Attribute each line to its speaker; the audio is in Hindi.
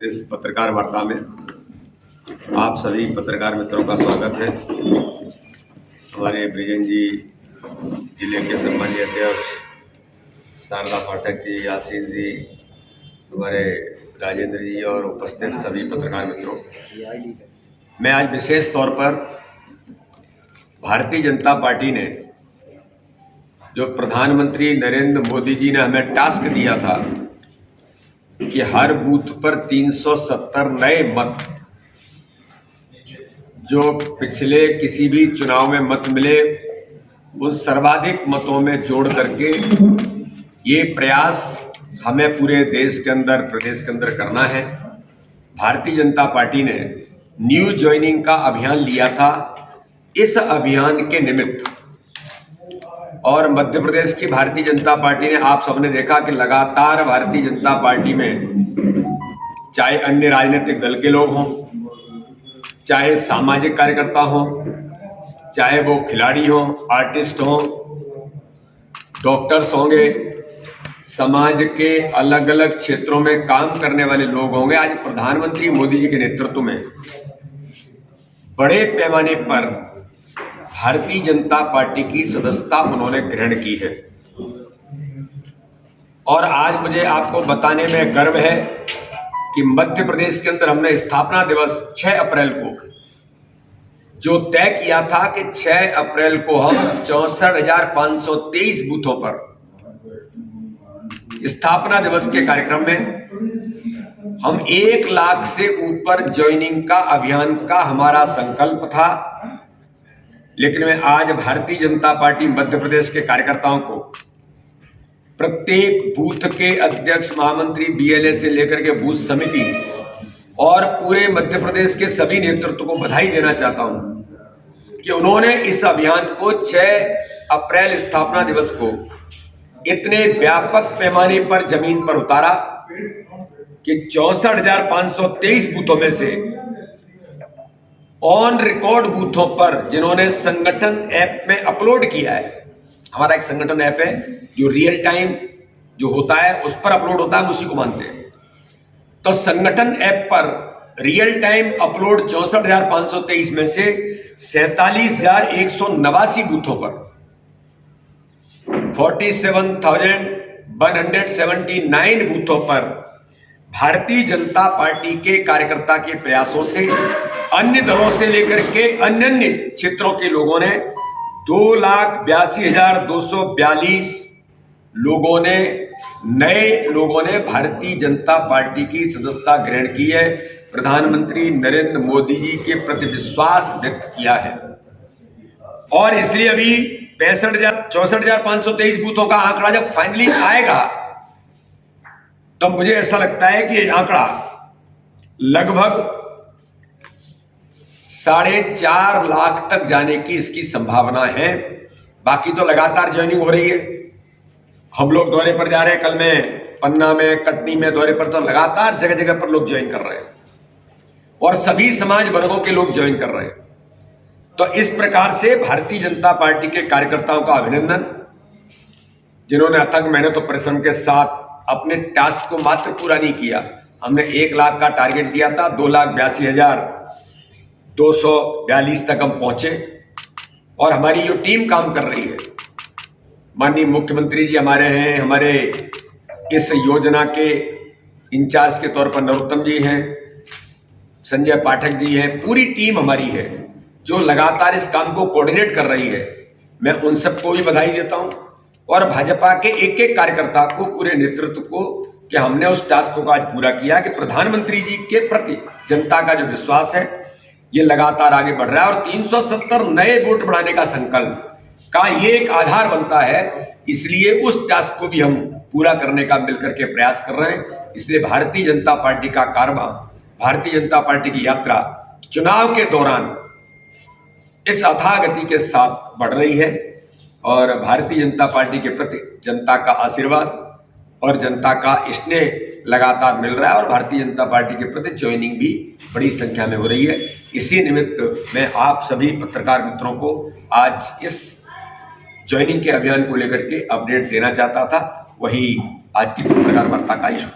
Speaker 1: इस पत्रकार वार्ता में आप सभी पत्रकार मित्रों का स्वागत है। हमारे ब्रिजेन जी, जिले के सम्मानीय अध्यक्ष शारदा पाठक जी, आशीष जी, हमारे राजेंद्र जी और उपस्थित सभी पत्रकार मित्रों, मैं आज विशेष तौर पर भारतीय जनता पार्टी ने जो प्रधानमंत्री नरेंद्र मोदी जी ने हमें टास्क दिया था कि हर बूथ पर 370 नए मत, जो पिछले किसी भी चुनाव में मत मिले उन सर्वाधिक मतों में जोड़ करके ये प्रयास हमें पूरे देश के अंदर, प्रदेश के अंदर करना है। भारतीय जनता पार्टी ने न्यू ज्वाइनिंग का अभियान लिया था। इस अभियान के निमित्त और मध्य प्रदेश की भारतीय जनता पार्टी ने, आप सबने देखा कि लगातार भारतीय जनता पार्टी में चाहे अन्य राजनीतिक दल के लोग हों, चाहे सामाजिक कार्यकर्ता हों, चाहे वो खिलाड़ी हों, आर्टिस्ट हों, डॉक्टर्स होंगे, समाज के अलग अलग क्षेत्रों में काम करने वाले लोग होंगे, आज प्रधानमंत्री मोदी जी के नेतृत्व में बड़े पैमाने पर भारतीय जनता पार्टी की सदस्यता उन्होंने ग्रहण की है। और आज मुझे आपको बताने में गर्व है कि मध्य प्रदेश के अंदर हमने स्थापना दिवस 6 अप्रैल को जो तय किया था कि 6 अप्रैल को हम 64,523 बूथों पर स्थापना दिवस के कार्यक्रम में हम 1 लाख से ऊपर ज्वाइनिंग का अभियान का हमारा संकल्प था। लेकिन मैं आज भारतीय जनता पार्टी मध्य प्रदेश के कार्यकर्ताओं को, प्रत्येक बूथ के अध्यक्ष, महामंत्री, बीएलए से लेकर के बूथ समिति और पूरे मध्य प्रदेश के सभी नेतृत्व को बधाई देना चाहता हूं कि उन्होंने इस अभियान को 6 अप्रैल स्थापना दिवस को इतने व्यापक पैमाने पर जमीन पर उतारा कि 64,523 बूथों में से ऑन रिकॉर्ड बूथों पर जिन्होंने संगठन ऐप में अपलोड किया है, हमारा एक संगठन ऐप है जो रियल टाइम जो होता है उस पर अपलोड होता है, हम उसी को मानते हैं। तो संगठन ऐप पर रियल टाइम अपलोड 64,523 में से 47,189 बूथों पर 47,179 बूथों पर भारतीय जनता पार्टी के कार्यकर्ता के प्रयासों से, अन्य दलों से लेकर के अन्य क्षेत्रों के लोगों ने 2,82,242 लोगों ने, नए लोगों ने भारतीय जनता पार्टी की सदस्यता ग्रहण की है। प्रधानमंत्री नरेंद्र मोदी जी के प्रति विश्वास व्यक्त किया है और इसलिए अभी 64,523 बूथों का आंकड़ा जब फाइनली आएगा तो मुझे ऐसा लगता है कि ये आंकड़ा लगभग 4.5 लाख तक जाने की इसकी संभावना है। बाकी तो लगातार ज्वाइनिंग हो रही है। हम लोग दौरे पर जा रहे हैं, कल में पन्ना में, कटनी में दौरे पर, तो लगातार जगह जगह पर लोग ज्वाइन कर रहे हैं और सभी समाज वर्गों के लोग ज्वाइन कर रहे हैं। तो इस प्रकार से भारतीय जनता पार्टी के कार्यकर्ताओं का अभिनंदन, जिन्होंने अथक मेहनत और परिश्रम के साथ अपने टास्क को मात्र पूरा नहीं किया। हमने 1 लाख का टारगेट दिया था, 2,82,242 तक हम पहुंचे और हमारी जो टीम काम कर रही है, माननीय मुख्यमंत्री जी हमारे हैं, हमारे इस योजना के इंचार्ज के तौर पर नरोत्तम जी हैं, संजय पाठक जी हैं, पूरी टीम हमारी है जो लगातार इस काम को कोऑर्डिनेट कर रही है। मैं उन सबको भी बधाई देता हूं और भाजपा के एक एक कार्यकर्ता को, पूरे नेतृत्व को, कि हमने उस टास्क को आज पूरा किया कि प्रधानमंत्री जी के प्रति जनता का जो विश्वास है ये लगातार आगे बढ़ रहा है और 370 नए वोट बढ़ाने का संकल्प का ये एक आधार बनता है। इसलिए उस टास्क को भी हम पूरा करने का मिलकर के प्रयास कर रहे हैं। इसलिए भारतीय जनता पार्टी का कारवां, भारतीय जनता पार्टी की यात्रा चुनाव के दौरान इस अथाह गति के साथ बढ़ रही है और भारतीय जनता पार्टी के प्रति जनता का आशीर्वाद और जनता का स्नेह लगातार मिल रहा है और भारतीय जनता पार्टी के प्रति ज्वाइनिंग भी बड़ी संख्या में हो रही है। इसी निमित्त मैं आप सभी पत्रकार मित्रों को आज इस ज्वाइनिंग के अभियान को लेकर के अपडेट देना चाहता था। वही आज की पत्रकार वार्ता का इशू।